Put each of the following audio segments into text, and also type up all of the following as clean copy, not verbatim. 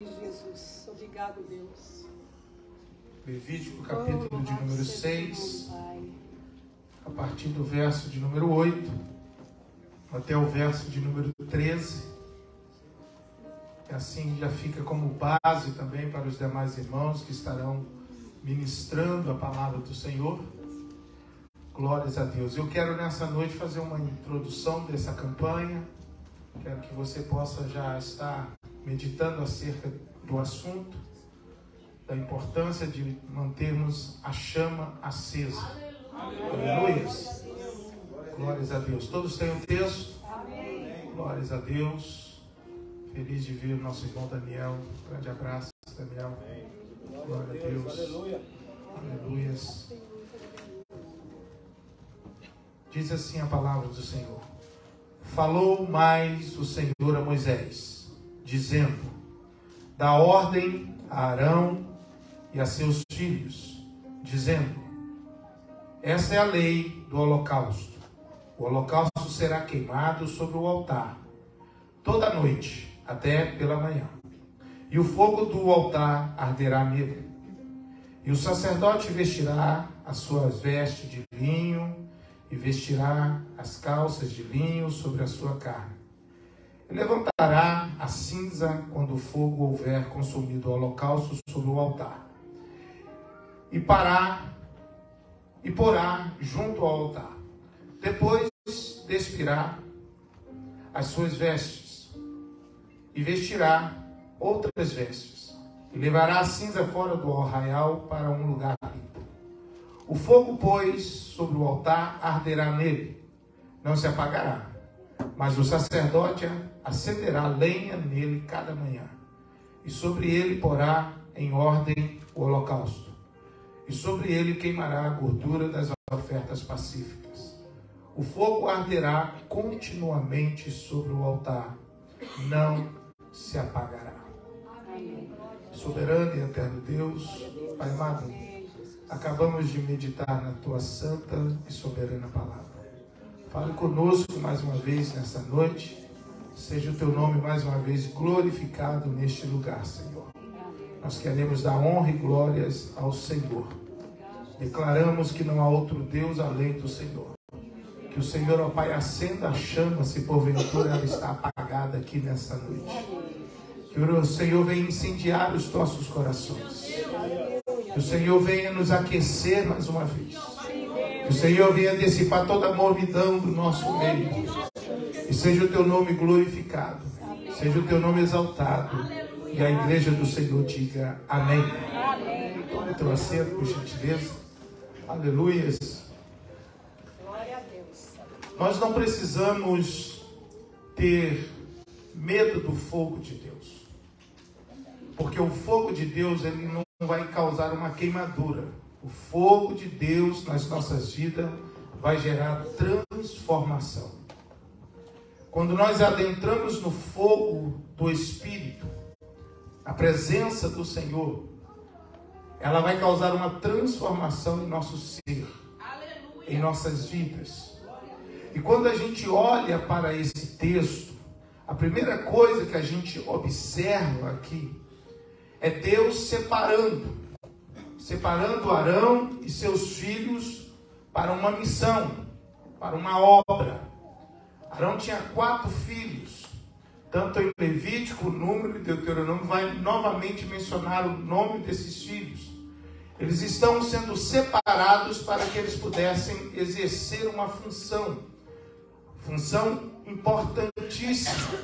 Jesus, obrigado, Deus. Levítico, capítulo de número 6, a partir do verso de número 8, até o verso de número 13. E assim já fica como base também para os demais irmãos que estarão ministrando a palavra do Senhor. Glórias a Deus. Eu quero nessa noite fazer uma introdução dessa campanha. Quero que você possa já estar meditando acerca do assunto, da importância de mantermos a chama acesa. Aleluia. Glórias a Deus. Todos têm um texto? Amém. Glórias a Deus. Feliz de ver o nosso irmão Daniel. Um grande abraço, Daniel. Glória a Deus. Aleluia. Diz assim a palavra do Senhor. Falou mais o Senhor a Moisés, dizendo: dá ordem a Arão e a seus filhos, dizendo: essa é a lei do holocausto. O holocausto será queimado sobre o altar toda noite, até pela manhã. E o fogo do altar arderá nele. E o sacerdote vestirá as suas vestes de linho e vestirá as calças de linho sobre a sua carne. E levantará a cinza quando o fogo houver consumido o holocausto sobre o altar. E porá junto ao altar. Depois despirá as suas vestes e vestirá outras vestes. E levará a cinza fora do arraial para um lugar limpo. O fogo, pois, sobre o altar arderá nele, não se apagará, mas o sacerdote acenderá lenha nele cada manhã, e sobre ele porá em ordem o holocausto, e sobre ele queimará a gordura das ofertas pacíficas. O fogo arderá continuamente sobre o altar, não se apagará. Soberano e eterno Deus, Pai amado, acabamos de meditar na Tua santa e soberana palavra. Fale conosco mais uma vez nesta noite. Seja o Teu nome mais uma vez glorificado neste lugar, Senhor. Nós queremos dar honra e glórias ao Senhor. Declaramos que não há outro Deus além do Senhor. Que o Senhor, ó Pai, acenda a chama se porventura ela está apagada aqui nesta noite. Que o Senhor venha incendiar os nossos corações. Que o Senhor venha nos aquecer mais uma vez. Que o Senhor venha dissipar toda a mornidão do nosso meio. E seja o Teu nome glorificado. Seja o Teu nome exaltado. E a igreja do Senhor diga amém. Tome o teu assento, por gentileza. Aleluia. Nós não precisamos ter medo do fogo de Deus. Porque o fogo de Deus, ele não vai causar uma queimadura. O fogo de Deus nas nossas vidas vai gerar transformação. Quando nós adentramos no fogo do Espírito, a presença do Senhor, ela vai causar uma transformação em nosso ser, em nossas vidas. E quando a gente olha para esse texto, a primeira coisa que a gente observa aqui é Deus separando Arão e seus filhos para uma missão, para uma obra. Arão tinha 4 filhos. Tanto em Levítico, Número e Deuteronômio vai novamente mencionar o nome desses filhos. Eles estão sendo separados para que eles pudessem exercer uma função importantíssima,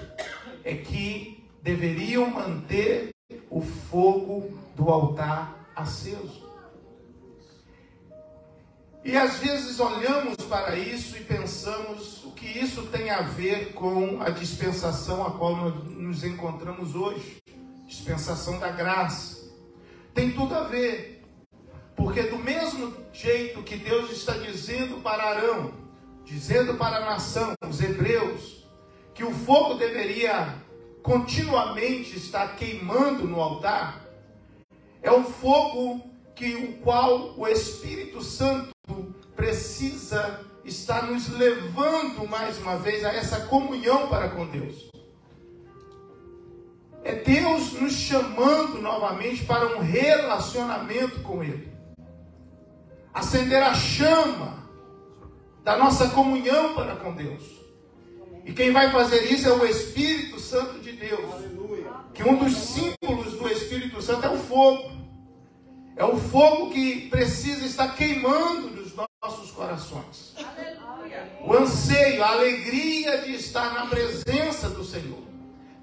é que deveriam manter o fogo do altar aceso. E às vezes olhamos para isso e pensamos o que isso tem a ver com a dispensação a qual nós nos encontramos hoje. Dispensação da graça. Tem tudo a ver. Porque do mesmo jeito que Deus está dizendo para Arão, dizendo para a nação, os hebreus, que o fogo deveria continuamente estar queimando no altar, é o fogo o qual o Espírito Santo precisa estar nos levando mais uma vez a essa comunhão para com Deus. É Deus nos chamando novamente para um relacionamento com Ele. Acender a chama da nossa comunhão para com Deus. E quem vai fazer isso é o Espírito Santo de Deus. Que um dos símbolos do Espírito Santo é o fogo. É o fogo que precisa estar queimando nos nossos corações. O anseio, a alegria de estar na presença do Senhor,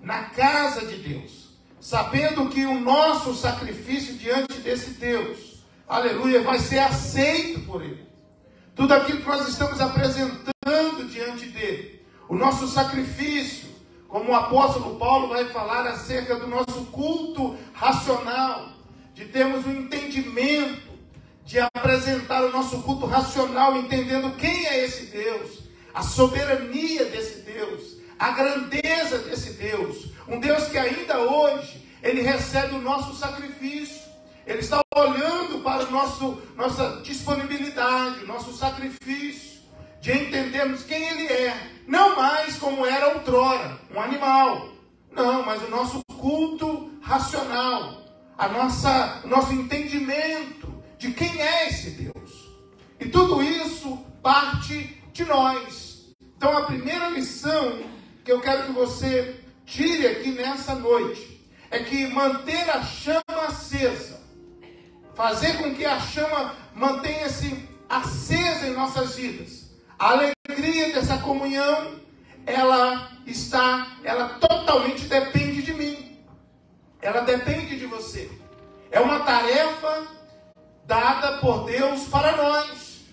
na casa de Deus, sabendo que o nosso sacrifício diante desse Deus, aleluia, vai ser aceito por Ele. Tudo aquilo que nós estamos apresentando diante dele, o nosso sacrifício, como o apóstolo Paulo vai falar acerca do nosso culto racional, de termos um entendimento, de apresentar o nosso culto racional, entendendo quem é esse Deus, a soberania desse Deus, a grandeza desse Deus, um Deus que ainda hoje, Ele recebe o nosso sacrifício, Ele está olhando para nossa disponibilidade, nosso sacrifício, de entendermos quem Ele é, não mais como era outrora, um animal, não, mas o nosso culto racional, o nosso entendimento de quem é esse Deus. E tudo isso parte de nós. Então a primeira lição que eu quero que você tire aqui nessa noite é que manter a chama acesa, fazer com que a chama mantenha-se acesa em nossas vidas. A alegria dessa comunhão, ela totalmente depende de mim. Ela depende de você. É uma tarefa dada por Deus para nós.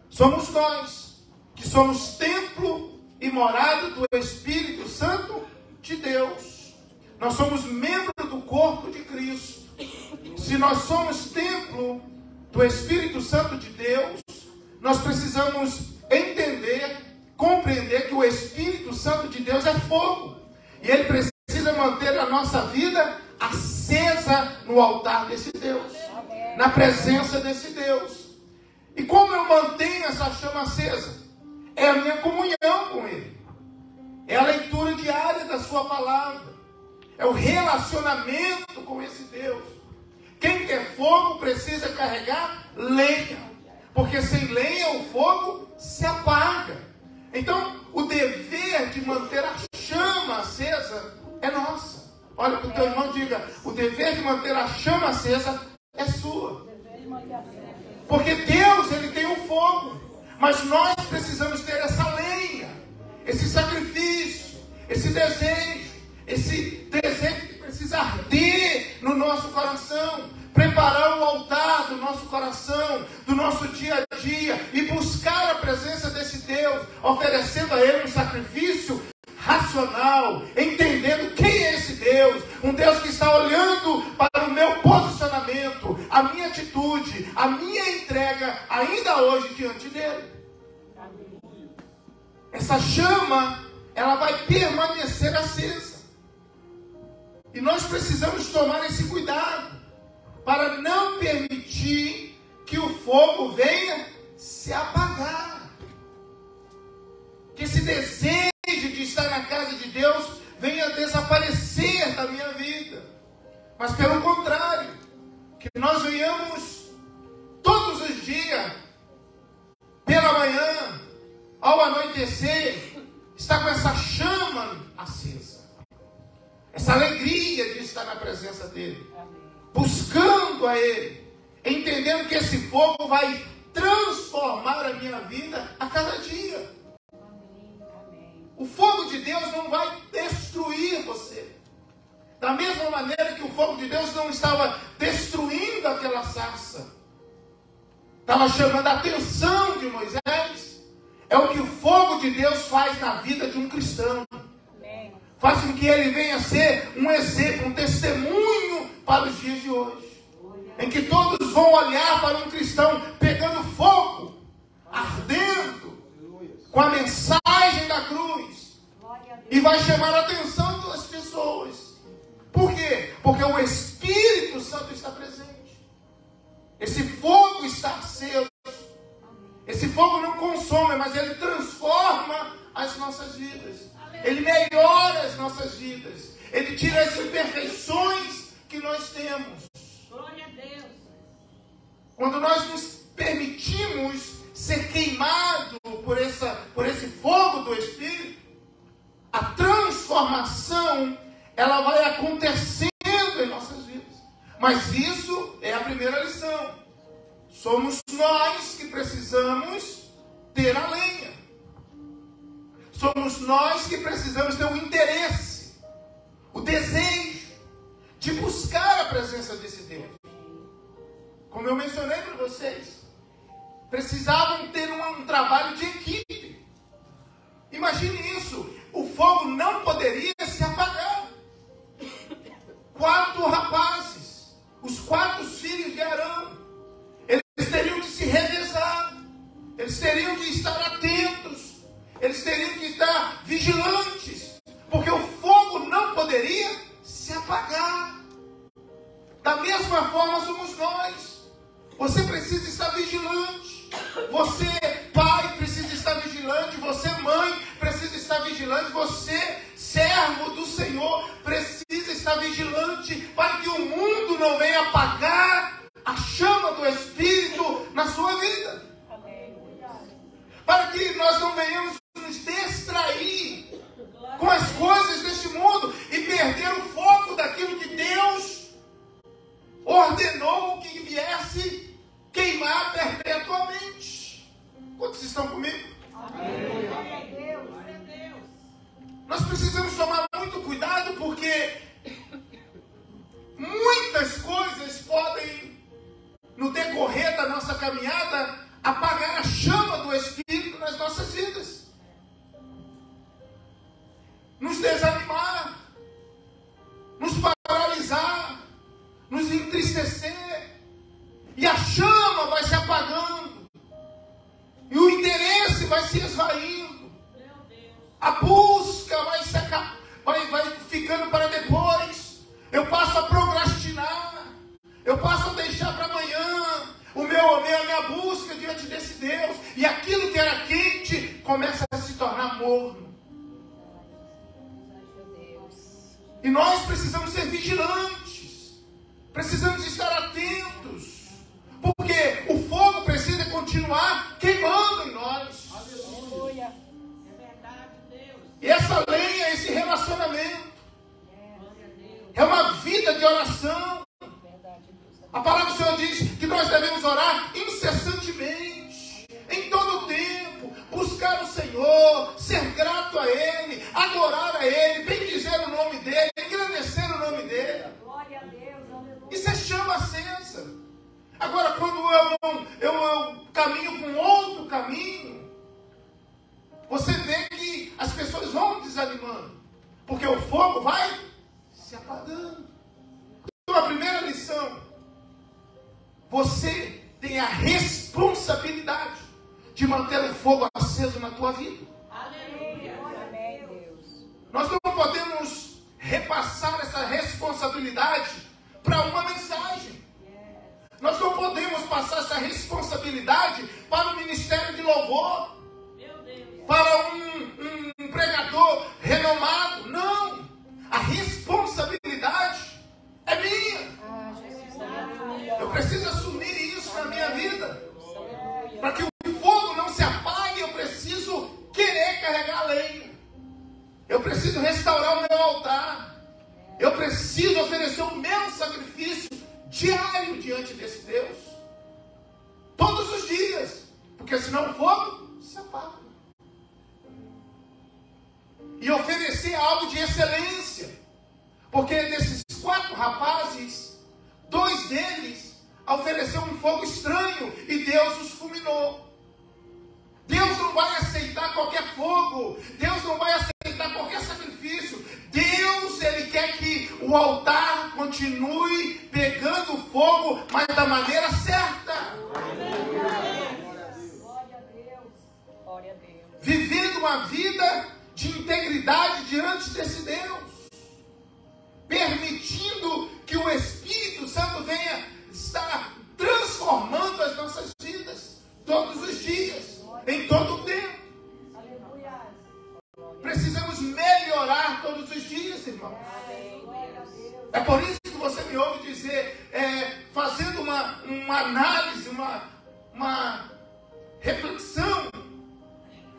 Somos nós que somos templo e morada do Espírito Santo de Deus. Nós somos membro do corpo de Cristo. Se nós somos templo do Espírito Santo de Deus, nós precisamos entender, compreender que o Espírito Santo de Deus é fogo. E Ele precisa manter a nossa vida acesa no altar desse Deus, na presença desse Deus. E como eu mantenho essa chama acesa? É a minha comunhão com Ele. É a leitura diária da sua palavra. É o relacionamento com esse Deus. Quem quer fogo precisa carregar lenha. Porque sem lenha o fogo se apaga. Então, o dever de manter a chama acesa é nossa. Olha para o teu irmão e diga, o dever de manter a chama acesa é sua. Porque Deus, Ele tem o fogo. Mas nós precisamos ter essa lenha, esse sacrifício, esse desejo que precisa arder no nosso coração, preparar o altar do nosso coração, do nosso dia a dia, e buscar a presença desse Deus, oferecendo a Ele um sacrifício racional, entendendo quem é esse Deus, um Deus que está olhando para o meu posicionamento, a minha atitude, a minha entrega, ainda hoje diante dele. Essa chama, ela vai permanecer acesa. E nós precisamos tomar esse cuidado, para não permitir que o fogo venha se apagar. Que esse desejo de estar na casa de Deus venha desaparecer da minha vida. Mas pelo contrário, que nós venhamos todos os dias, pela manhã, ao anoitecer, estar com essa chama acesa. Essa alegria de estar na presença dele. Buscando a Ele, entendendo que esse fogo vai transformar a minha vida a cada dia. O fogo de Deus não vai destruir você. Da mesma maneira que o fogo de Deus não estava destruindo aquela sarça, estava chamando a atenção de Moisés. É o que o fogo de Deus faz na vida de um cristão. Faz com que ele venha a ser um exemplo, um testemunho para os dias de hoje. Em que todos vão olhar para um cristão pegando fogo, ardendo, com a mensagem da cruz. E vai chamar a atenção das pessoas. Por quê? Porque o Espírito Santo está presente. Esse fogo está aceso. Esse fogo não consome, mas ele transforma as nossas vidas. Ele melhora as nossas vidas. Ele tira as imperfeições que nós temos. Glória a Deus. Quando nós nos permitimos ser queimados por esse fogo do Espírito, a transformação, ela vai acontecendo em nossas vidas. Mas isso é a primeira lição. Somos nós que precisamos ter a lenha. Somos nós que precisamos ter o interesse, o desejo de buscar a presença desse Deus. Como eu mencionei para vocês, precisavam ter um trabalho de equipe. Imagine isso, o fogo não poderia se apagar. 4 rapazes, os 4 filhos de Arão, eles teriam que se revezar, eles teriam que estar atentos, eles teriam que estar vigilantes, porque o fogo não poderia se apagar. Da mesma forma somos nós. Você precisa estar vigilante. Você, pai, precisa estar vigilante. Você, mãe, precisa estar vigilante. Você, servo do Senhor, precisa estar vigilante para que o mundo não venha apagar a chama do Espírito na sua vida. Para que nós não venhamos nos distrair com as coisas deste mundo e perder o foco daquilo que Deus ordenou que viesse queimar perpetuamente. Quantos estão comigo? Amém. Nós precisamos tomar muito cuidado, porque muitas coisas podem, no decorrer da nossa caminhada, apagar a chama do Espírito nas nossas vidas, nos desanimar, nos paralisar, nos entristecer, e a chama vai se apagando, e o interesse vai se esvaindo, a busca vai ficando para depois, eu passo a procrastinar, eu passo a deixar para amanhã a minha busca diante desse Deus, e aquilo que era quente começa a se tornar morno. E nós precisamos ser vigilantes, precisamos estar atentos, porque o fogo precisa continuar queimando em nós. Aleluia. É verdade, Deus. E essa lenha é esse relacionamento, é uma vida de oração. A palavra do Senhor diz que nós devemos orar incessantemente, em todo o tempo, buscar o Senhor, ser grato a Ele, adorar a Ele, bendizer o nome dEle, engrandecer o nome dEle. Glória a Deus, aleluia. Isso é chama acesa. Agora, quando eu caminho com outro caminho, você vê que as pessoas vão desanimando, porque o fogo vai se apagando. Então, a primeira lição: você tem a responsabilidade de manter o fogo aceso na tua vida. Aleluia. Amém, Deus. Nós não podemos repassar essa responsabilidade para uma mensagem. Nós não podemos passar essa responsabilidade para o ministério de louvor, para um pregador renomado. Não! A responsabilidade é minha. Eu preciso assumir isso na minha vida. Para que o fogo não se apague, eu preciso querer carregar a lenha. Eu preciso restaurar o meu altar. Eu preciso oferecer o meu sacrifício diário diante desse Deus. Todos os dias. Porque senão o fogo se apaga. E oferecer algo de excelência. Porque desses 4 rapazes, 2 deles ofereceu um fogo estranho e Deus os fulminou. Deus não vai aceitar qualquer fogo. Deus não vai aceitar qualquer sacrifício. Deus, Ele quer que o altar continue pegando fogo, mas da maneira certa. Glória a Deus. Glória a Deus. Vivendo uma vida de integridade diante desse Deus. Permitindo que o Espírito Santo venha estar transformando as nossas vidas todos os dias, em todo o tempo. Aleluia. Precisamos melhorar todos os dias, irmãos. dizer, fazendo uma análise, uma reflexão.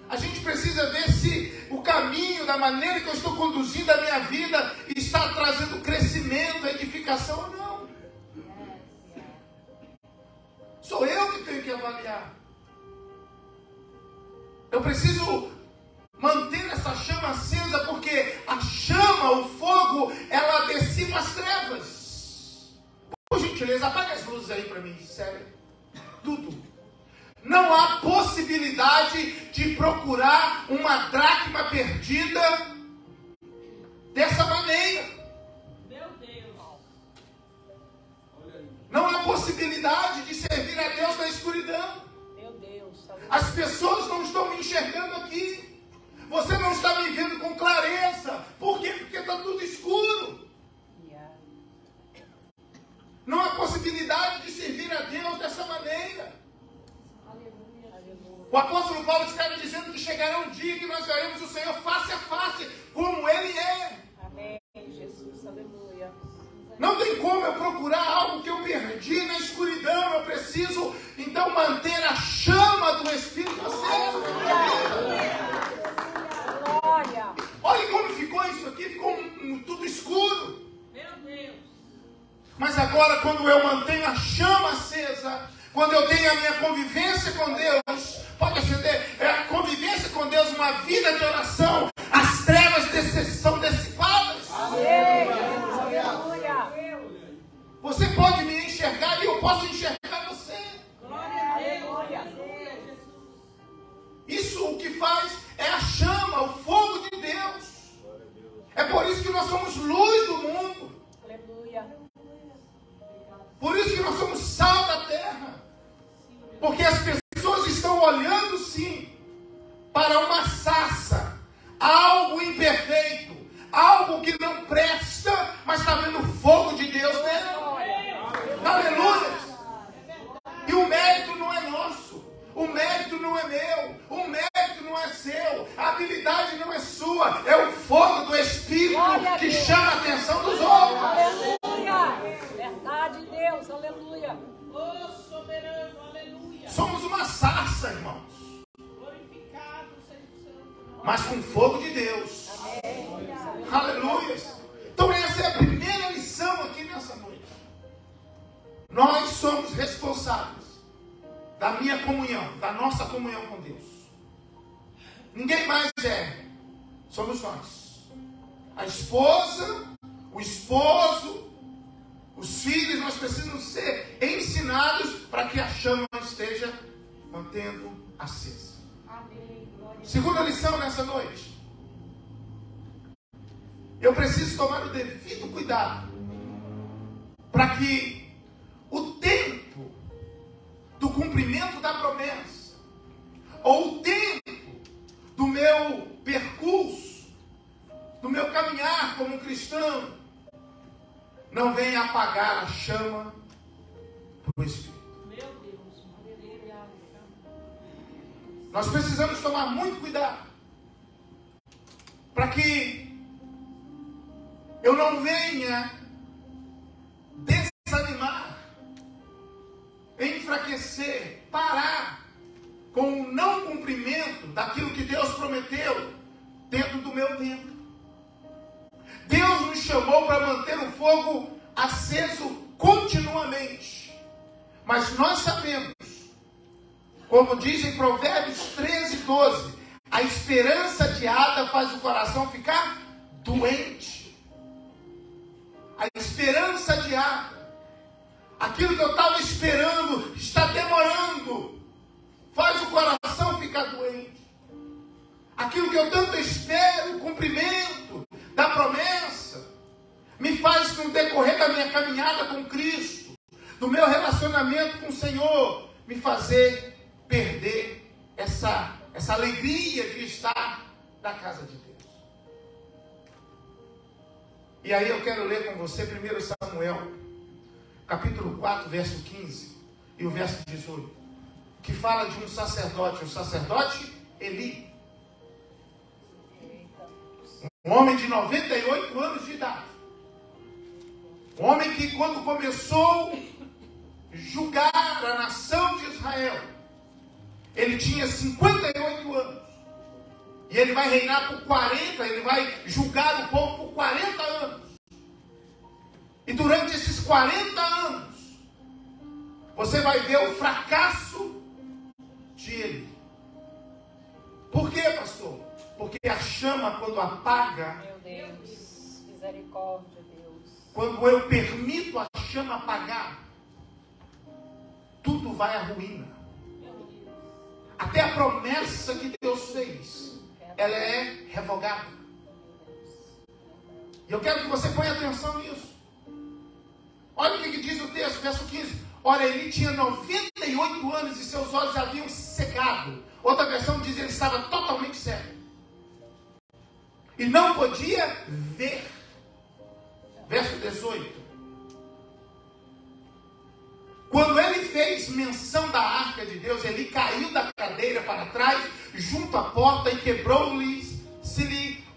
A gente precisa ver se o caminho, da maneira que eu estou conduzindo a minha vida, está trazendo crescimento, edificação ou não. Sou eu que tenho que avaliar. Eu preciso manter essa chama acesa, porque a chama, o fogo, ela dissipa as trevas. Por gentileza, apaga as luzes aí para mim, sério. Tudo. Não há possibilidade de procurar uma dracma perdida dessa maneira. Meu Deus. Não há possibilidade de servir a Deus na escuridão. Meu Deus. As pessoas não estão me enxergando aqui. Você não está me vendo com clareza. Por quê? Porque está tudo escuro. Não há possibilidade de servir a Deus dessa maneira. O apóstolo Paulo escreve dizendo que chegará um dia que nós veremos o Senhor face a face, como Ele é. Amém, Jesus, aleluia. Não tem como eu procurar algo que eu perdi na escuridão. Eu preciso, então, manter a chama do Espírito acesa. Glória. Olha como ficou isso aqui, ficou tudo escuro. Meu Deus. Mas agora, quando eu mantenho a chama acesa, quando eu tenho a minha convivência com Deus, pode acender, a convivência com Deus, uma vida de oração, as trevas são dissipadas. Amém. Aleluia. Você pode me enxergar e eu posso enxergar você. Glória a Deus. Isso o que faz é a chama, o fogo de Deus. É por isso que nós somos luz do mundo. Aleluia. Por isso que nós somos sal da terra. Porque as pessoas estão olhando sim para uma sarça, algo imperfeito, algo que não presta, mas está vendo o fogo de Deus nela. Aleluia! E o mérito não é nosso, o mérito não é meu, o mérito não é seu, a habilidade não é sua, é o fogo do Espírito que chama a atenção dos outros. Aleluia. Verdade, Deus, aleluia. Oh, soberano, aleluia. Somos uma sarça, irmãos, Glorificado seja o seu nome. mas com fogo de Deus. Aleluia. Então essa é a primeira lição aqui nessa noite. Nós somos responsáveis da minha comunhão, da nossa comunhão com Deus. Ninguém mais é. Somos nós. A esposa, o esposo, os filhos, nós precisamos ser ensinados para que a chama esteja mantendo acesa. Segunda lição nessa noite. Eu preciso tomar o devido cuidado para que o tempo do cumprimento da promessa, ou o tempo do meu percurso, do meu caminhar como cristão, não venha apagar a chama do Espírito. Meu Deus, aleluia. Nós precisamos tomar muito cuidado para que eu não venha desanimar, enfraquecer, parar com o não cumprimento daquilo que Deus prometeu dentro do meu tempo. Deus nos chamou para manter o fogo aceso continuamente. Mas nós sabemos, como diz em Provérbios 13:12, a esperança adiada faz o coração ficar doente. A esperança adiada, aquilo que eu estava esperando, está demorando, faz o coração ficar doente. Aquilo que eu tanto espero, o cumprimento da promessa, me faz, no decorrer da minha caminhada com Cristo, do meu relacionamento com o Senhor, me fazer perder essa alegria de estar na casa de Deus. E aí eu quero ler com você 1 Samuel, capítulo 4, verso 15 e o verso 18, que fala de um sacerdote, o sacerdote Eli. Um homem de 98 anos de idade. Homem que quando começou a julgar a nação de Israel, ele tinha 58 anos. E ele vai reinar por 40, ele vai julgar o povo por 40 anos. E durante esses 40 anos, você vai ver o fracasso de ele. Por quê, pastor? Porque a chama, quando apaga, Meu Deus, misericórdia, Deus. quando eu permito a chama apagar, tudo vai à ruína. Até a promessa que Deus fez, ela é revogada. E eu quero que você ponha atenção nisso. Olha o que diz o texto, verso 15. Olha, ele tinha 98 anos e seus olhos haviam secado. Outra versão diz que ele estava totalmente cego. E não podia ver. Verso 18. Quando ele fez menção da arca de Deus, ele caiu da cadeira para trás, junto à porta, e quebrou-lhe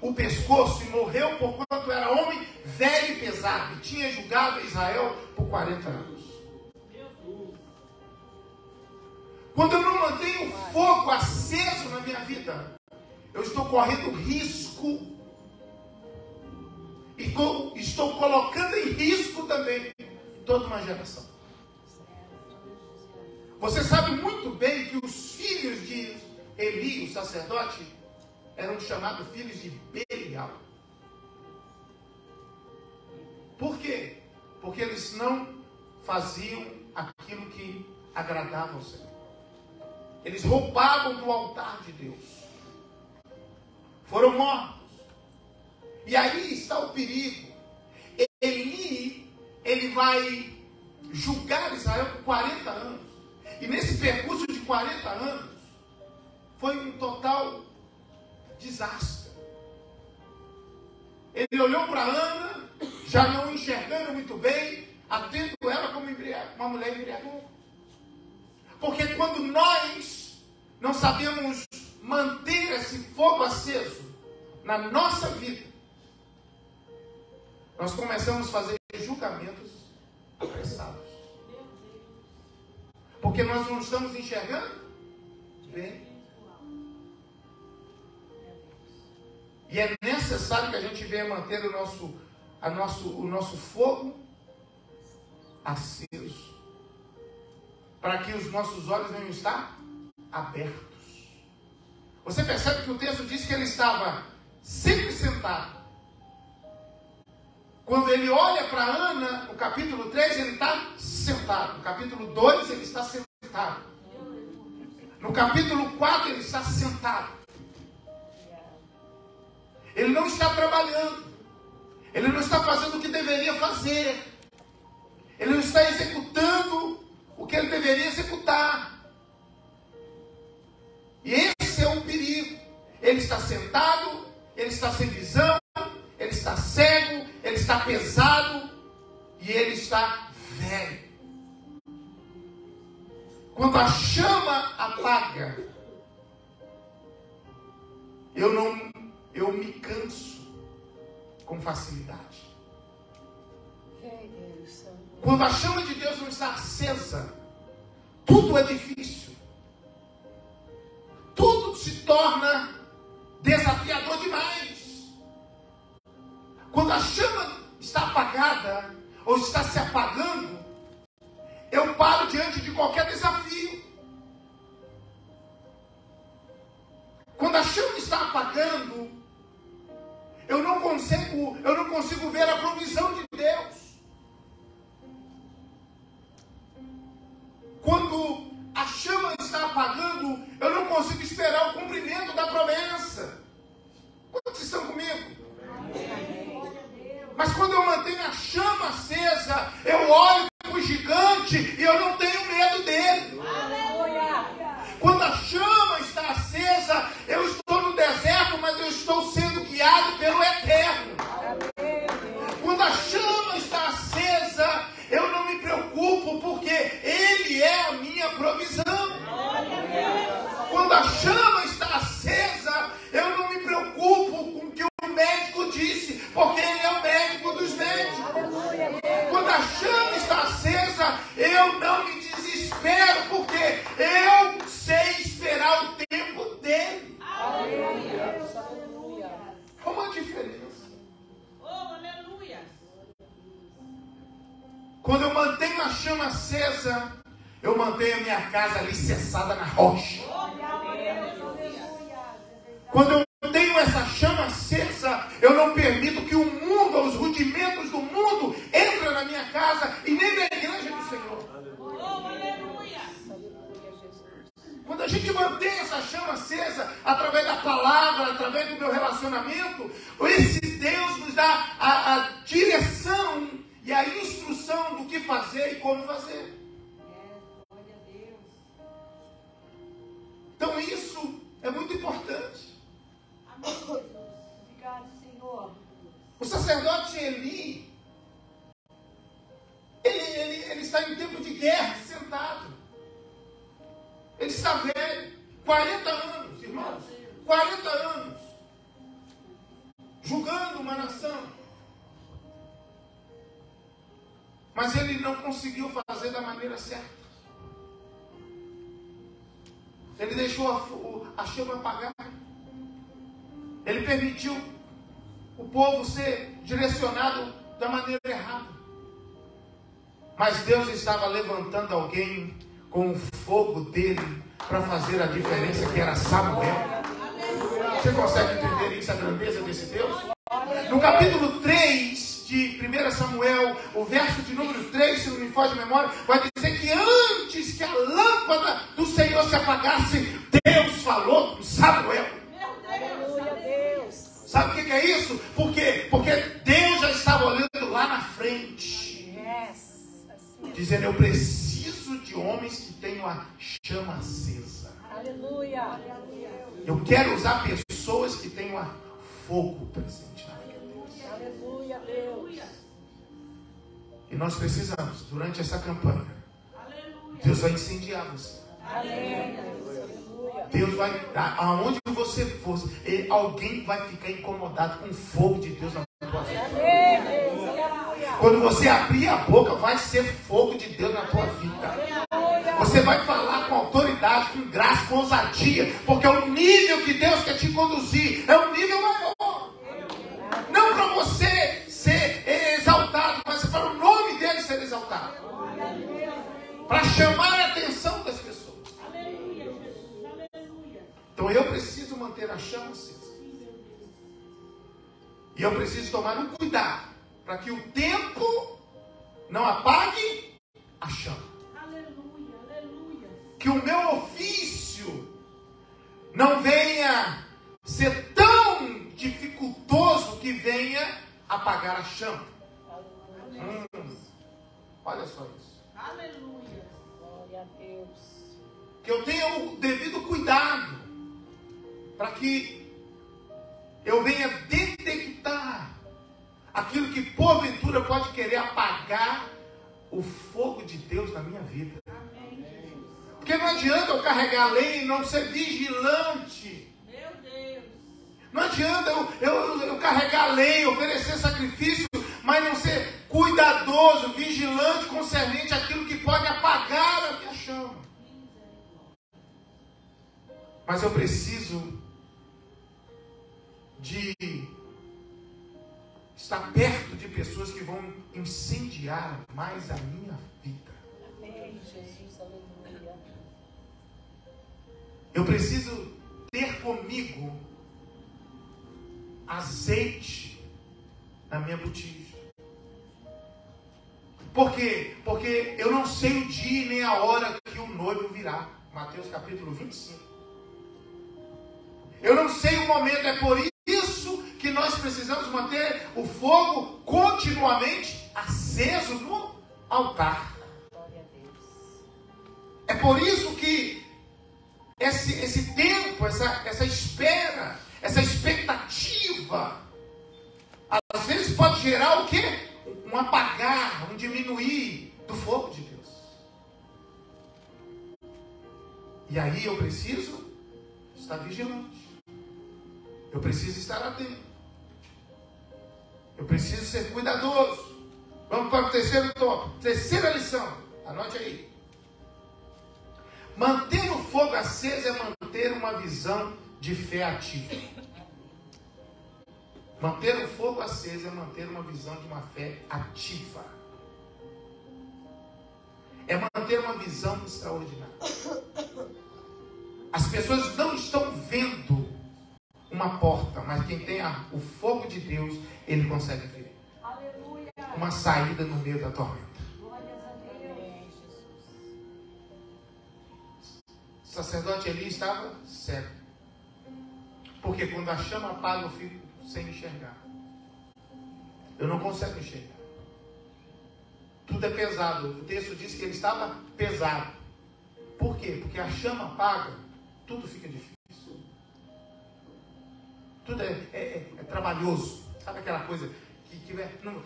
o pescoço, e morreu porquanto era homem velho e pesado, e tinha julgado Israel por 40 anos. Quando eu não mantenho o fogo aceso na minha vida, eu estou correndo risco, e estou colocando em risco também toda uma geração. Você sabe muito bem que os filhos de Eli, o sacerdote, eram chamados filhos de Belial. Por quê? Porque eles não faziam aquilo que agradava ao Senhor. Eles roubavam do altar de Deus. Foram mortos. E aí está o perigo. Eli, ele vai julgar Israel por 40 anos. E nesse percurso de 40 anos, foi um total desastre. Ele olhou para Ana, já não enxergando muito bem, atendo ela como uma mulher embriagada. Porque quando nós não sabemos manter esse fogo aceso na nossa vida, nós começamos a fazer julgamentos apressados. Porque nós não estamos enxergando bem. E é necessário que a gente venha manter o nosso fogo aceso, para que os nossos olhos venham estar abertos. Você percebe que o texto diz que ele estava sempre sentado. Quando ele olha para Ana, no capítulo 3, ele está sentado. No capítulo 2, ele está sentado. No capítulo 4, ele está sentado. Ele não está trabalhando. Ele não está fazendo o que deveria fazer. Ele não está executando o que ele deveria executar. E esse é o perigo. Ele está sentado, ele está sem visão, ele está cego, ele está pesado e ele está velho. Quando a chama apaga, eu me canso com facilidade. Quando a chama de Deus não está acesa, tudo é difícil. Tudo se torna desafiador demais. Quando a chama está apagada, ou está se apagando, eu paro diante de qualquer desafio. Quando a chama está apagando, eu não consigo ver a provisão de Deus. Quando a chama está apagando, eu não consigo esperar o cumprimento da promessa. Quantos estão comigo? Mas quando eu mantenho a chama acesa, eu olho para o gigante e eu não tenho medo dele. Quando a chama está acesa, eu estou no deserto, mas eu estou sendo guiado pelo Eterno. Quando a chama está acesa, eu não me preocupo, porque Ele é a minha provisão. Quando a chama eu não me desespero, porque eu sei esperar o tempo dele. Aleluia. Qual a diferença? Quando eu mantenho a chama acesa, eu mantenho a minha casa alicerçada na rocha. Quando eu tenho essa chama acesa, eu não permito que o mundo, os rudimentos do mundo, entrem na minha casa e nem na igreja do Senhor. Quando a gente mantém essa chama acesa, através da palavra, através do meu relacionamento, esse Deus nos dá a direção e a instrução do que fazer e como fazer. Então isso é muito importante. Obrigado, Senhor. O sacerdote Eli, ele está em tempo de guerra, sentado. Ele está velho, 40 anos, irmãos, 40 anos, julgando uma nação. Mas ele não conseguiu fazer da maneira certa. Ele deixou a chama apagar. Ele permitiu o povo ser direcionado da maneira errada. Mas Deus estava levantando alguém com o fogo dele para fazer a diferença, que era Samuel. Você consegue entender isso, a grandeza desse Deus? No capítulo 3 de 1 Samuel, o verso de número 3, se não me foge a memória, vai dizer que antes que a lâmpada do Senhor se apagasse, Deus falou com Samuel. Sabe o que é isso? Por quê? Porque Deus já estava olhando lá na frente, dizendo: eu preciso de homens que tenham a chama acesa. Aleluia. Eu quero usar pessoas que tenham fogo presente na vida deles. Aleluia, Deus. E nós precisamos, durante essa campanha, Deus vai incendiar você. Amém. Deus vai, aonde você for, alguém vai ficar incomodado com o fogo de Deus na tua vida. Quando você abrir a boca, vai ser fogo de Deus na tua vida. Você vai falar com autoridade, com graça, com ousadia, porque o nível que Deus quer te conduzir é um nível maior. Não para você ser exaltado, mas para o nome dele ser exaltado. Para chamar a atenção das pessoas. Então eu preciso manter a chama acesa. E eu preciso tomar um cuidado para que o tempo não apague a chama. Que o meu ofício não venha ser tão dificultoso que venha apagar a chama. Olha só isso. Aleluia. Glória a Deus. Que eu tenha o devido cuidado para que eu venha detectar aquilo que porventura pode querer apagar o fogo de Deus na minha vida. Porque não adianta eu carregar a lei e não ser vigilante. Meu Deus. Não adianta eu carregar a lei, oferecer sacrifício, mas não ser cuidadoso, vigilante, concernente àquilo que pode apagar a minha chama. Mas eu preciso de estar perto de pessoas que vão incendiar mais a minha vida. Amém, Jesus, aleluia. Eu preciso ter comigo azeite na minha botija. Por quê? Porque eu não sei o dia nem a hora que o noivo virá. Mateus capítulo 25. Eu não sei o momento, é por isso que nós precisamos manter o fogo continuamente aceso no altar. Glória a Deus. É por isso que esse tempo, essa espera, essa expectativa, às vezes pode gerar o quê? Um apagar, um diminuir do fogo de Deus. E aí eu preciso estar vigilante. Eu preciso estar atento. Eu preciso ser cuidadoso. Vamos para o terceiro tópico. Terceira lição. Anote aí. Manter o fogo aceso é manter uma visão de fé ativa. Manter o fogo aceso é manter uma visão de uma fé ativa. É manter uma visão extraordinária. As pessoas não estão vendo uma porta, mas quem tem o fogo de Deus, ele consegue ver uma saída no meio da tormenta. O sacerdote Eli estava cego. Porque quando a chama apaga, eu fico sem enxergar. Eu não consigo enxergar. Tudo é pesado. O texto diz que ele estava pesado. Por quê? Porque a chama apaga, tudo fica difícil. Tudo é trabalhoso. Sabe aquela coisa que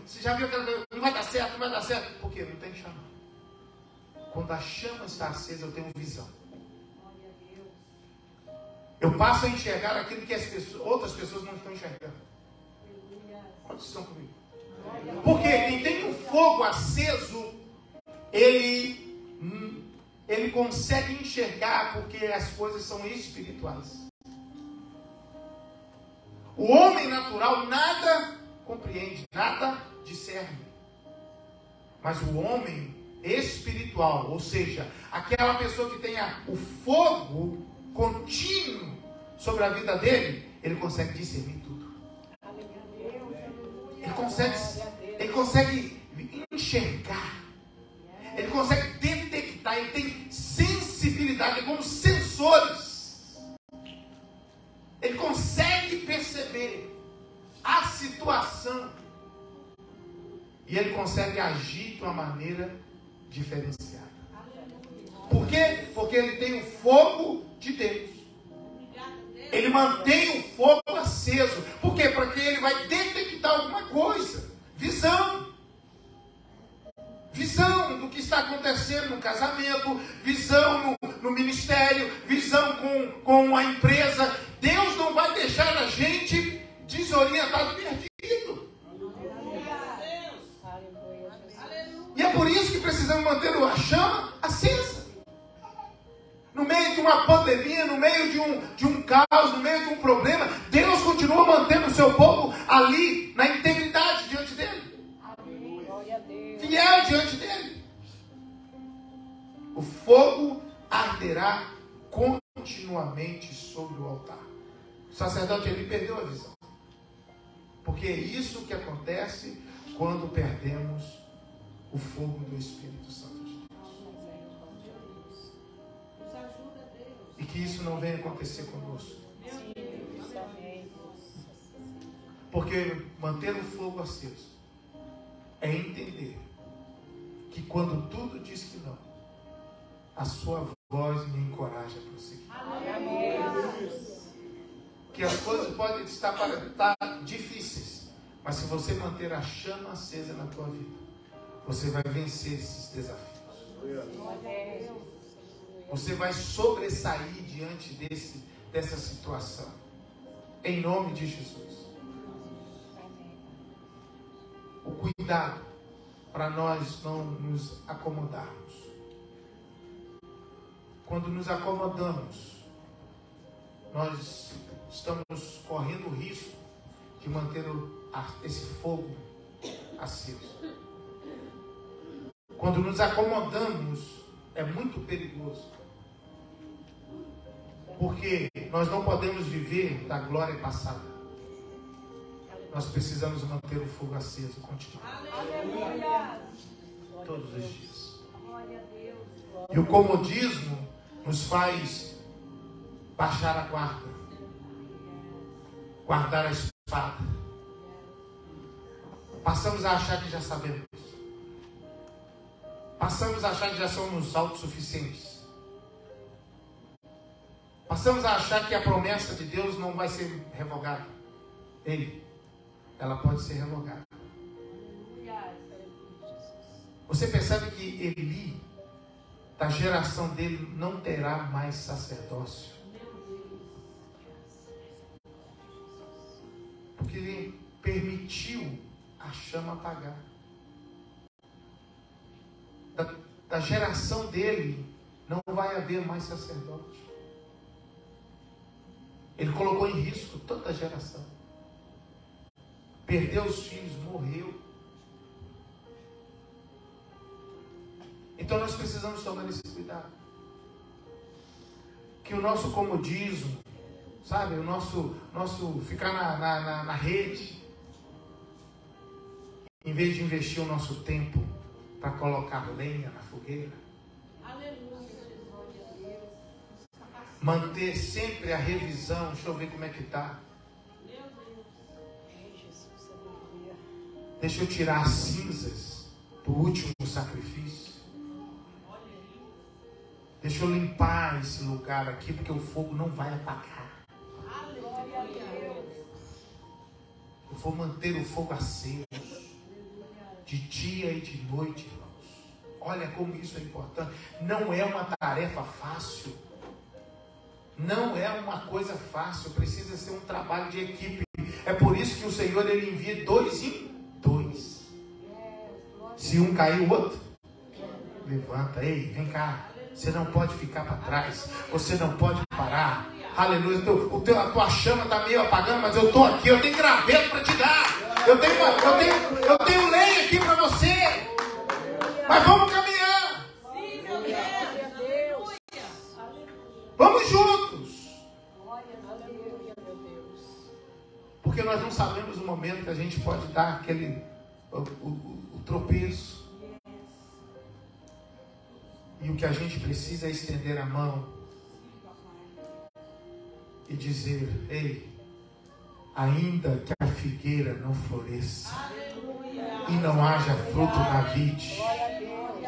você já viu aquela coisa, não vai dar certo, não vai dar certo. Por quê? Não tem chama. Quando a chama está acesa, eu tenho visão. Eu passo a enxergar aquilo que outras pessoas não estão enxergando. Quantos estão comigo? Porque quem tem um fogo aceso, ele consegue enxergar, porque as coisas são espirituais. O homem natural nada compreende, nada discerne. Mas o homem espiritual, ou seja, aquela pessoa que tenha o fogo contínuo sobre a vida dele, ele consegue discernir tudo. Ele consegue enxergar. Ele consegue detectar. Ele tem sensibilidade, como sensores. Ele consegue perceber a situação. E ele consegue agir de uma maneira diferenciada. Por quê? Porque ele tem o fogo de Deus. Ele mantém o fogo aceso. Por quê? Porque ele vai detectar alguma coisa. Visão. Visão do que está acontecendo no casamento. Visão no ministério. Visão com a empresa. Deus não vai deixar a gente desorientado, perdido. E é por isso que precisamos manter a chama acesa. No meio de uma pandemia, no meio de um caos, no meio de um problema, Deus continua mantendo o seu povo ali, na integridade diante dele. Fiel diante dele. O fogo arderá continuamente sobre o altar. O sacerdote, ele perdeu a visão. Porque é isso que acontece quando perdemos o fogo do Espírito Santo de Deus. E que isso não venha acontecer conosco. Porque manter o fogo aceso é entender que quando tudo diz que não, a sua voz me encoraja a prosseguir. Que as coisas podem estar difíceis, mas se você manter a chama acesa na tua vida, você vai vencer esses desafios. Você vai sobressair diante dessa situação. Em nome de Jesus. O cuidado para nós não nos acomodarmos. Quando nos acomodamos, nós estamos correndo o risco de manter esse fogo aceso. Quando nos acomodamos, é muito perigoso. Porque nós não podemos viver da glória passada. Nós precisamos manter o fogo aceso continuamente. Todos os dias. E o comodismo nos faz baixar a guarda. Guardar a espada. Passamos a achar que já sabemos. Passamos a achar que já somos autossuficientes. Passamos a achar que a promessa de Deus não vai ser revogada. Ela pode ser revogada. Você percebe que Eli, da geração dele, não terá mais sacerdócio. Porque ele permitiu a chama apagar. da geração dele, não vai haver mais sacerdote. Ele colocou em risco toda a geração. Perdeu os filhos, morreu. Então nós precisamos tomar esse cuidado. Que o nosso comodismo, sabe, o nosso ficar na rede, em vez de investir o nosso tempo para colocar lenha na fogueira, manter sempre a revisão, deixa eu ver como é que está. Deixa eu tirar as cinzas do último sacrifício. Deixa eu limpar esse lugar aqui, porque o fogo não vai apagar. Eu vou manter o fogo aceso, de dia e de noite, irmãos. Olha como isso é importante. Não é uma tarefa fácil. Não é uma coisa fácil. Precisa ser um trabalho de equipe. É por isso que o Senhor, Ele envia 2 em 2. Se um cair, o outro levanta. Ei, vem cá. Você não pode ficar para trás. Você não pode parar. Aleluia. A tua chama está meio apagando, mas eu estou aqui. Eu tenho graveto para te dar. Eu tenho lenha aqui para você. Mas vamos caminhar. Vamos juntos. Porque nós não sabemos o momento que a gente pode dar o tropeço. E o que a gente precisa é estender a mão e dizer: ei, ainda que a figueira não floresça e não haja fruto na vide,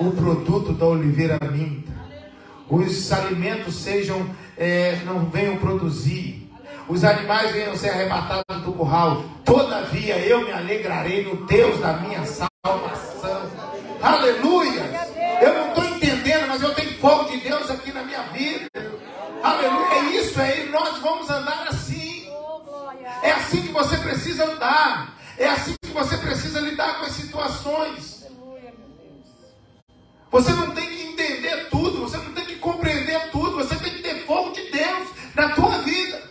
o produto da oliveira minta, os alimentos não venham produzir, os animais venham ser arrebatados do curral, todavia eu me alegrarei no Deus da minha salvação. Aleluia! Eu não estou entendendo, mas eu tenho fogo de Deus aqui na minha vida. Aleluia! É isso aí, nós vamos andar assim. É assim que você precisa andar. É assim que você precisa lidar com as situações. Você não tem que entender tudo, você não tem que compreender tudo, você tem que ter fogo de Deus na tua vida.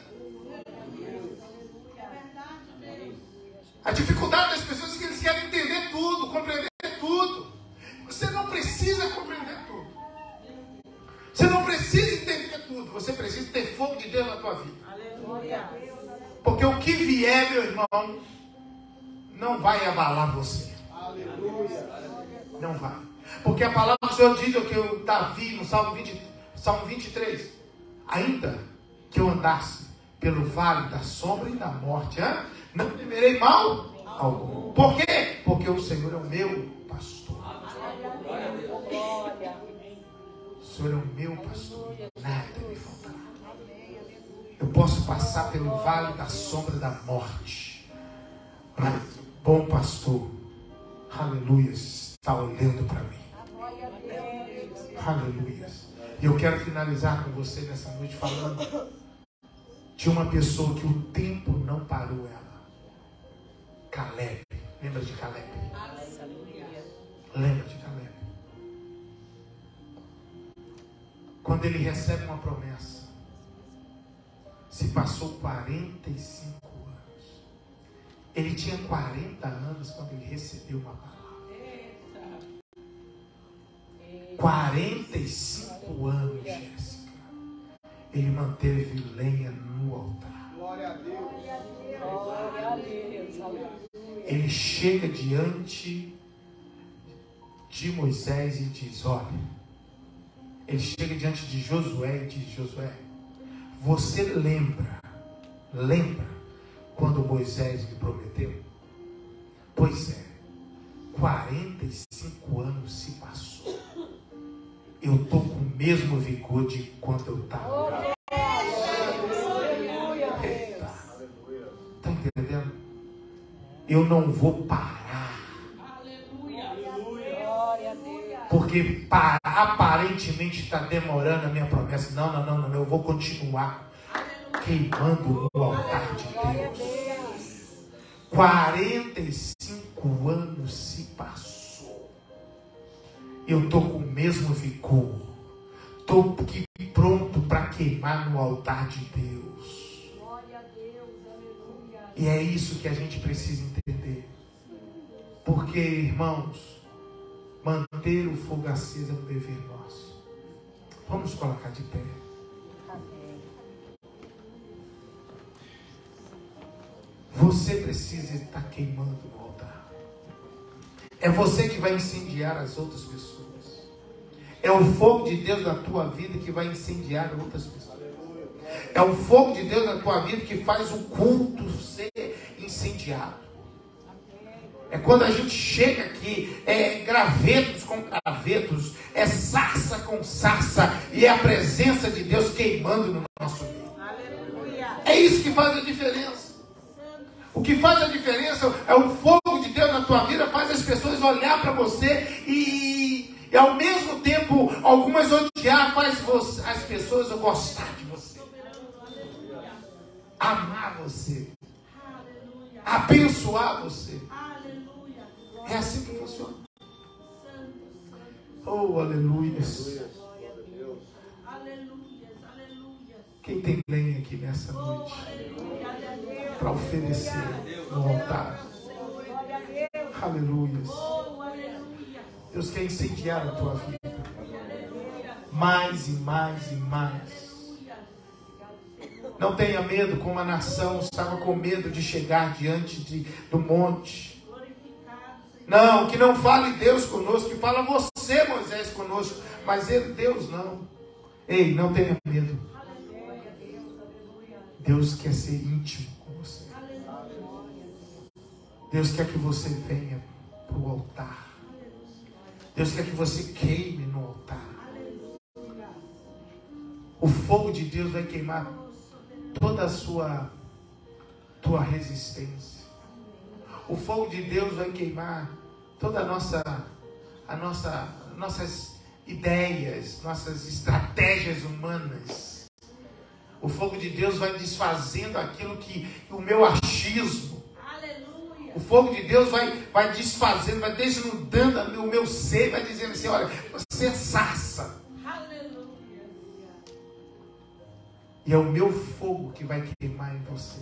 A dificuldade das pessoas é que eles querem entender tudo, compreender tudo. Você não precisa compreender tudo. Você não precisa entender tudo. Você precisa ter fogo de Deus na tua vida. Aleluia. Porque o que vier, meu irmão, não vai abalar você. Aleluia. Não vai. Porque a palavra do Senhor diz o que o Davi, no Salmo 23, ainda que eu andasse pelo vale da sombra e da morte, não temerei mal algum. Por quê? Porque o Senhor é o meu pastor. O Senhor é o meu pastor, nada me faltará. Eu posso passar pelo vale da sombra da morte, mas o bom pastor, aleluia, está olhando para mim. Aleluia. E eu quero finalizar com você nessa noite falando de uma pessoa que o tempo não parou ela. Caleb. Lembra de Caleb? Lembra de Caleb? Quando ele recebe uma promessa, se passou 45 anos. Ele tinha 40 anos quando ele recebeu uma palavra. 45 anos, Jéssica. Ele manteve lenha no altar. Glória a Deus. Glória a Deus. Ele chega diante de Moisés e diz: olha, ele chega diante de Josué e diz: Josué, você lembra quando Moisés lhe prometeu? Pois é, 45 anos se passou. Eu estou com o mesmo vigor de quando eu estava. Está entendendo? Eu não vou parar. Porque aparentemente está demorando a minha promessa. Não. Eu vou continuar queimando no altar de Deus. 45 anos se passou. eu estou com o mesmo vigor. Estou pronto para queimar no altar de Deus. E é isso que a gente precisa entender. Porque, irmãos, manter o fogo aceso é um dever nosso. Vamos colocar de pé. Você precisa estar queimando no altar. É você que vai incendiar as outras pessoas. É o fogo de Deus na tua vida que vai incendiar outras pessoas. É o fogo de Deus na tua vida que faz o culto ser incendiado. É quando a gente chega aqui, é gravetos com gravetos, é sarça com sarça, e é a presença de Deus queimando no nosso meio. É isso que faz a diferença. O que faz a diferença é o fogo de Deus na tua vida, faz as pessoas olhar para você e ao mesmo tempo, algumas odiar, faz as pessoas gostar de você, amar você, abençoar você. É assim que funciona. Oh, aleluia. Quem tem lenha aqui nessa noite para oferecer no altar? Aleluia. Deus quer incendiar a tua vida mais e mais e mais. Não tenha medo, como a nação estava com medo de chegar diante do monte. Não, que não fale Deus conosco, que fala você, Moisés, conosco, mas ele, Deus, não. Ei, não tenha medo. Deus quer ser íntimo com você. Deus quer que você venha para o altar. Deus quer que você queime no altar. O fogo de Deus vai queimar toda a tua resistência. O fogo de Deus vai queimar toda nossas ideias, nossas estratégias humanas. O fogo de Deus vai desfazendo aquilo que o meu achismo. O fogo de Deus vai desfazendo, vai desnudando o meu ser, vai dizendo assim: olha, você é sarça. E é o meu fogo que vai queimar em você.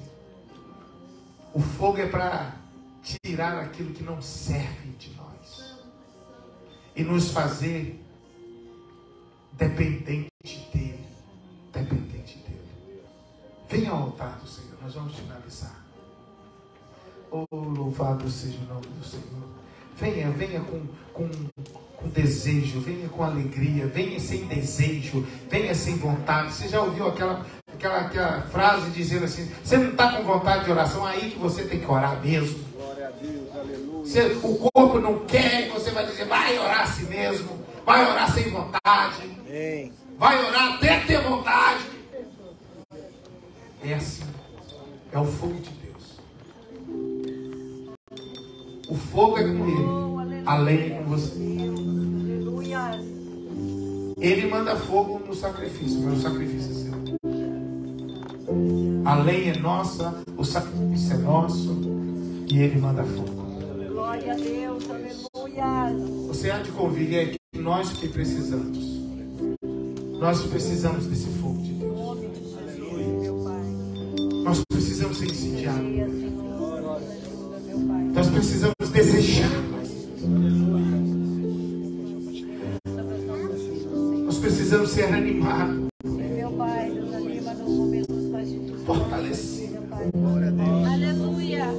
O fogo é para tirar aquilo que não serve de nós e nos fazer dependente dele. Dependente dele. Venha ao altar do Senhor, nós vamos finalizar. Oh, louvado seja o nome do Senhor. Venha com desejo, venha com alegria, venha sem desejo, venha sem vontade. Você já ouviu aquela frase dizendo assim: você não está com vontade de oração, aí que você tem que orar mesmo. Glória a Deus, aleluia. O corpo não quer, você vai dizer: vai orar a si mesmo, vai orar sem vontade, Amém. vai orar até ter vontade. É assim, é o fogo de Deus. O fogo é com ele, a lenha é com você. Ele manda fogo no sacrifício, mas o sacrifício é seu. A lenha é nossa, o sacrifício é nosso, e ele manda fogo. Glória a Deus, aleluia. Você há de convir, é que nós que precisamos. Nós precisamos desse fogo de Deus. Nós precisamos ser incendiados. Nós precisamos desejar. Nós precisamos ser animados. Meu Pai, nos anima nos momentos mais difíceis. Fortalecidos. Glória a Deus. Aleluia.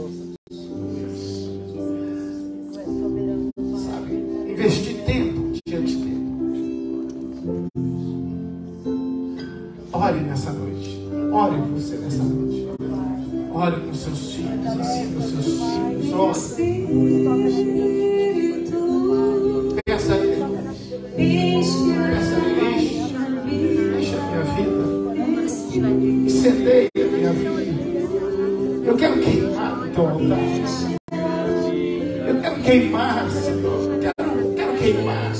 Tu és soberano, Pai. Sabe? Investir tempo diante dele. Ore nessa noite. Ore você nessa noite. Ore com seus filhos. Ensine os seus filhos. Ore. Peça a ele. Peça a ele. Enche a minha vida. Incendeia a minha vida. Eu quero queimar no teu altar. Eu quero queimar, Senhor. Eu quero queimar.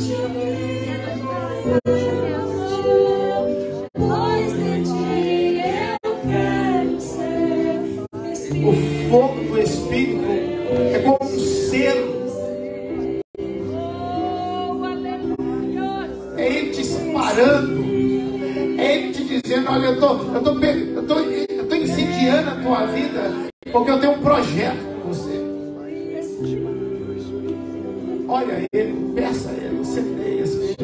O fogo do Espírito é como um selo. É Ele te separando. É Ele te dizendo: olha, eu tô incendiando a tua vida, porque eu tenho um projeto com você. Olha Ele, peça a Ele, incendeia as coisas.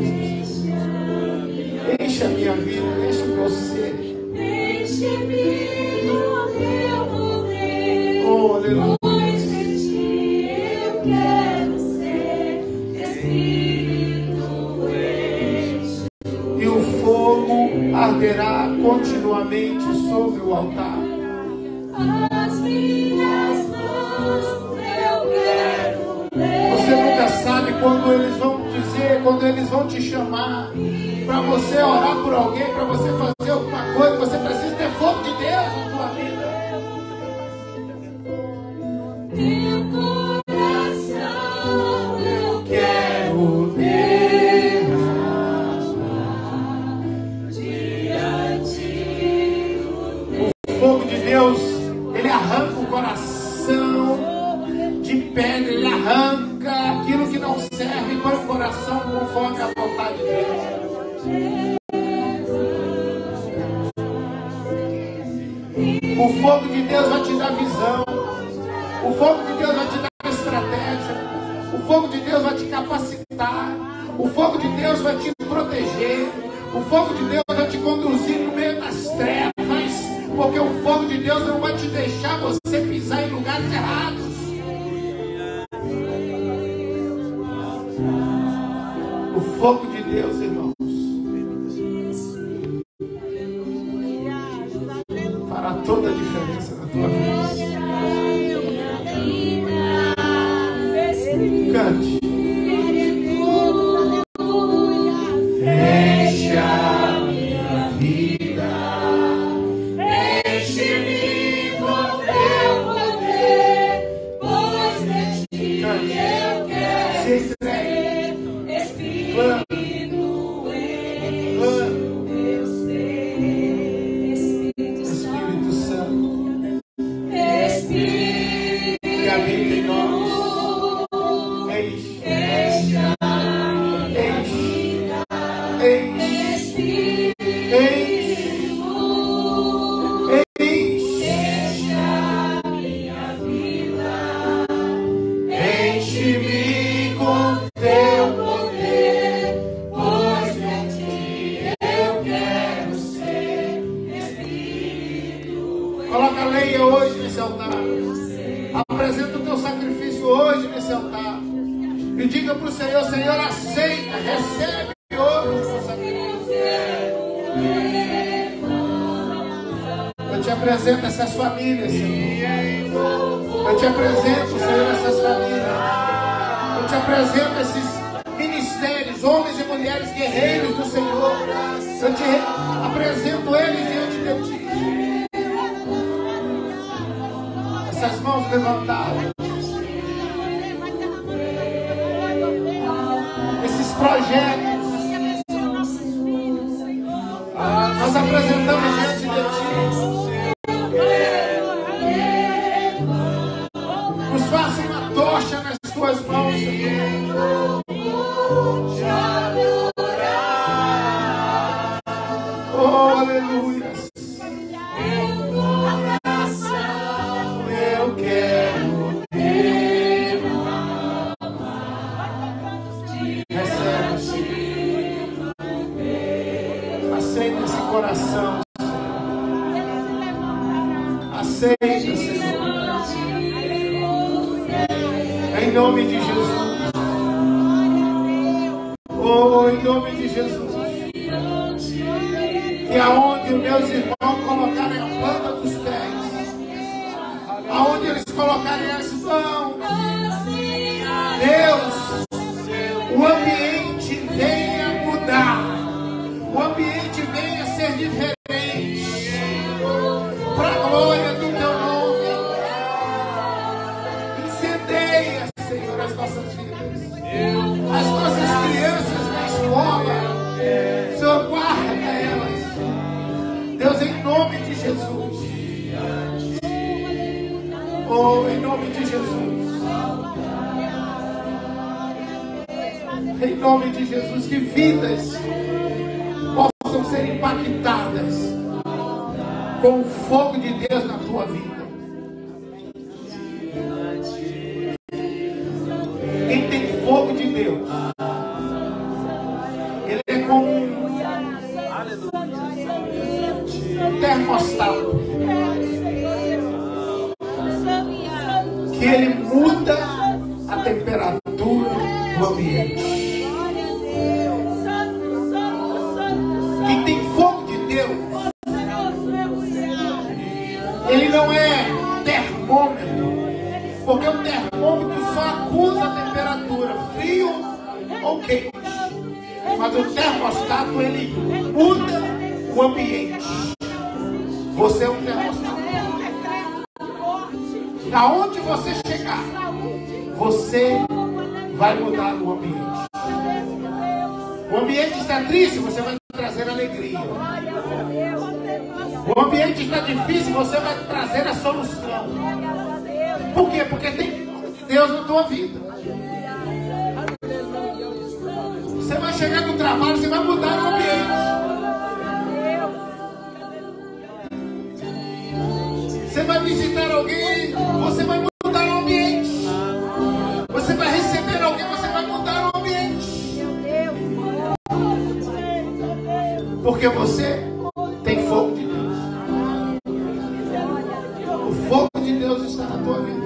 Enche a minha vida, enche o meu ser. Enche-me no meu poder. Oh, aleluia. Pois de ti eu quero ser Espírito enche. E o fogo arderá continuamente sobre o altar. As minhas mãos eu quero ler. Você nunca sabe quando eles vão dizer, quando eles vão te chamar para você orar por alguém, para você fazer alguma coisa. Você precisa ter fogo de Deus na tua vida. Teu coração eu Quero quero diante. o fogo de Deus, ele arranca o coração de pedra, ele arranca aquilo que não serve e põe o coração conforme a vontade de Deus. O fogo de Deus vai te dar visão. O fogo de Deus vai te dar estratégia. O fogo de Deus vai te capacitar. O fogo de Deus vai te proteger. O fogo de Deus vai te conduzir no meio das trevas. Porque o fogo de Deus não vai te deixar você pisar em lugares errados. O fogo de Deus, irmãos, fará toda a diferença na tua vida. Cante. Enche a minha vida. Enche-me com teu poder, pois de ti eu quero Se entregue. Espírito enche meu ser. Espírito Santo, Espírito que habita em nós. Enche. enche a minha Enche. vida. Enche. Enche. Enche a minha vida. Enche-me com teu Poder, pois de ti eu quero ser Espírito. Coloca a lenha hoje nesse altar. Apresenta o teu sacrifício hoje nesse altar. E diga para o Senhor: Senhor, aceita, recebe hoje o teu sacrifício. Eu te apresento essas famílias, Senhor. Eu te apresento, Senhor, essas famílias. Eu te apresento esses ministérios, homens e mulheres guerreiros do Senhor. Eu te apresento eles diante de ti. Essas mãos levantadas. Esses projetos. Nós apresentamos diante de ti. Nos faça uma tocha nas tuas mãos, Senhor. Oh, aleluia. Eu quero ter. Recebe, Senhor. Aceita esse coração, Senhor. Aceita, Senhor. Em nome de Jesus. Oh, em nome de Jesus. Que aonde os meus irmãos colocarem a planta dos pés, aonde eles colocarem as mãos, Deus, o ambiente venha mudar, o ambiente venha ser diferente, para a glória do teu nome. Incendeia, Senhor, as nossas vidas, as nossas crianças na escola, Senhor, guarda elas, Deus, em nome de Jesus. Oh, em nome de Jesus. Em nome de Jesus, que vidas possam ser impactadas com o fogo de Deus na tua vida. Quem tem fogo de Deus, ele é como um termostato, que ele muda a temperatura do ambiente. Quem tem fogo de Deus, ele não é termômetro, porque o termômetro só acusa a temperatura, frio ou quente. Mas o termostato, ele muda o ambiente. Você é um termostato. Aonde você chegar, você vai mudar o ambiente. O ambiente está triste, você vai trazer alegria. O ambiente está difícil, você vai trazer a solução. Por quê? Porque tem Deus na tua vida. Você vai chegar no trabalho, você vai mudar o ambiente. Você vai visitar alguém, você vai mudar o ambiente. Você vai receber alguém, você vai mudar o ambiente. Porque você tem fogo de Deus. O fogo de Deus está na tua vida.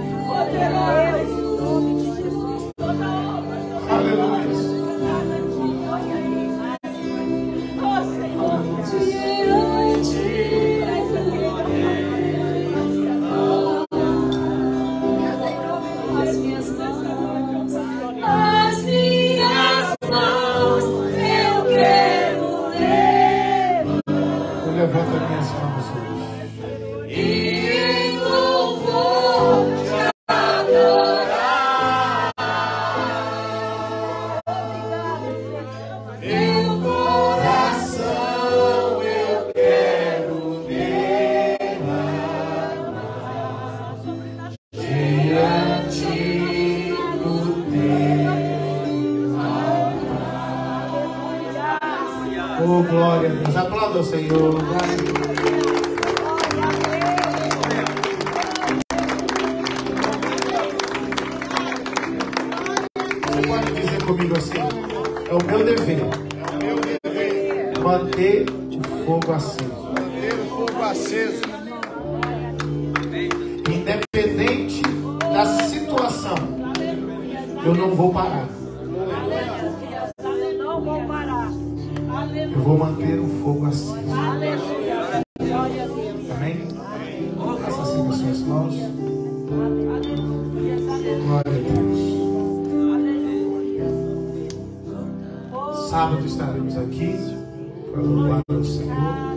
Aleluia. Levanta minhas mãos hoje. E em louvor te adorar. Meu coração eu quero derramar diante do teu altar. Oh, glória a Deus. Aplauda o Senhor. Você pode dizer comigo assim: é o meu dever manter o fogo aceso. Manter o fogo aceso. Independente da situação, eu não vou parar. Eu vou manter o fogo aceso. Amém? Faça assim com as suas mãos. Glória a Deus. Sábado estaremos aqui para louvar o Senhor.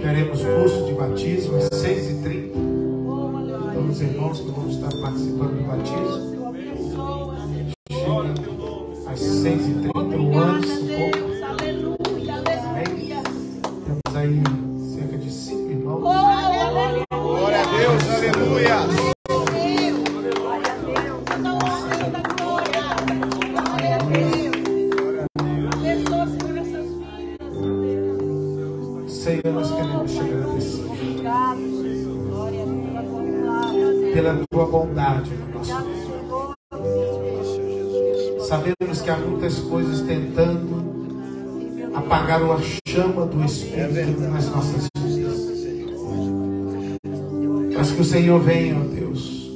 Teremos curso de batismo às 6h30. Então, os irmãos que vão estar participando do batismo, chega às 6h30, antes um pouco. Temos aí cerca de 5 irmãos. Glória a Deus, aleluia. Senhor, nós queremos te agradecer pela tua bondade no nosso meio. Sabemos que há muitas coisas tentando apagar a chama do Espírito nas nossas vidas. Mas que o Senhor venha, ó Deus,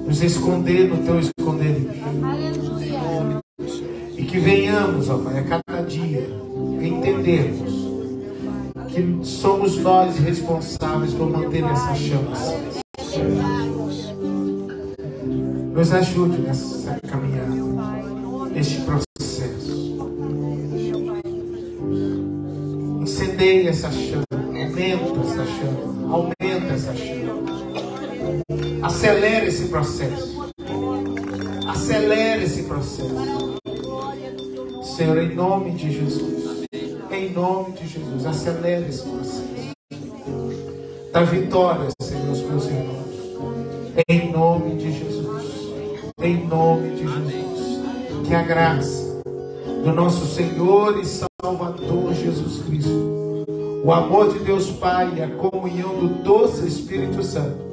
nos esconder no teu esconderijo. E que venhamos, ó Pai, a cada dia entendermos que somos nós responsáveis por manter essa chama acesa. Nos ajude nessa caminhada, neste processo. Incendeie essa chama, aumenta essa chama. Acelere esse processo. Acelere esse processo. Senhor, em nome de Jesus. Em nome de Jesus, acelere esse processo. Dá vitória, Senhor, aos meus irmãos. Em nome de Jesus. Em nome de Jesus. Que a graça, do nosso Senhor e Salvador Jesus Cristo. O amor de Deus Pai e a comunhão do doce Espírito Santo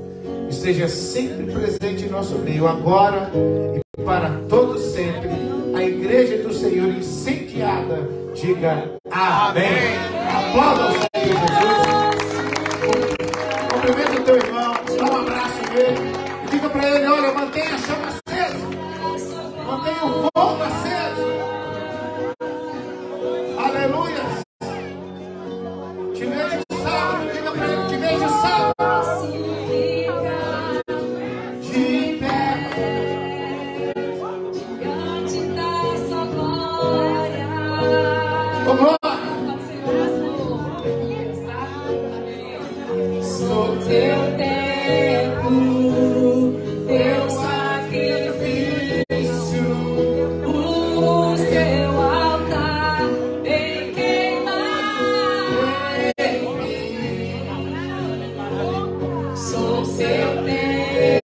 esteja sempre presente em nosso meio, agora e para todos sempre. A igreja do Senhor incendiada diga amém. Aplauda o Senhor Jesus. Cumprimenta o teu irmão, dá um abraço nele e diga para ele: olha, mantenha a chama acesa, mantenha o fogo aceso. Aleluia. Te vejo sábado, diga para ele: te vejo sábado. De pé. Oh, glória. Sou teu templo, teu sacrifício, o seu altar vem queimar em mim. Sou seu templo.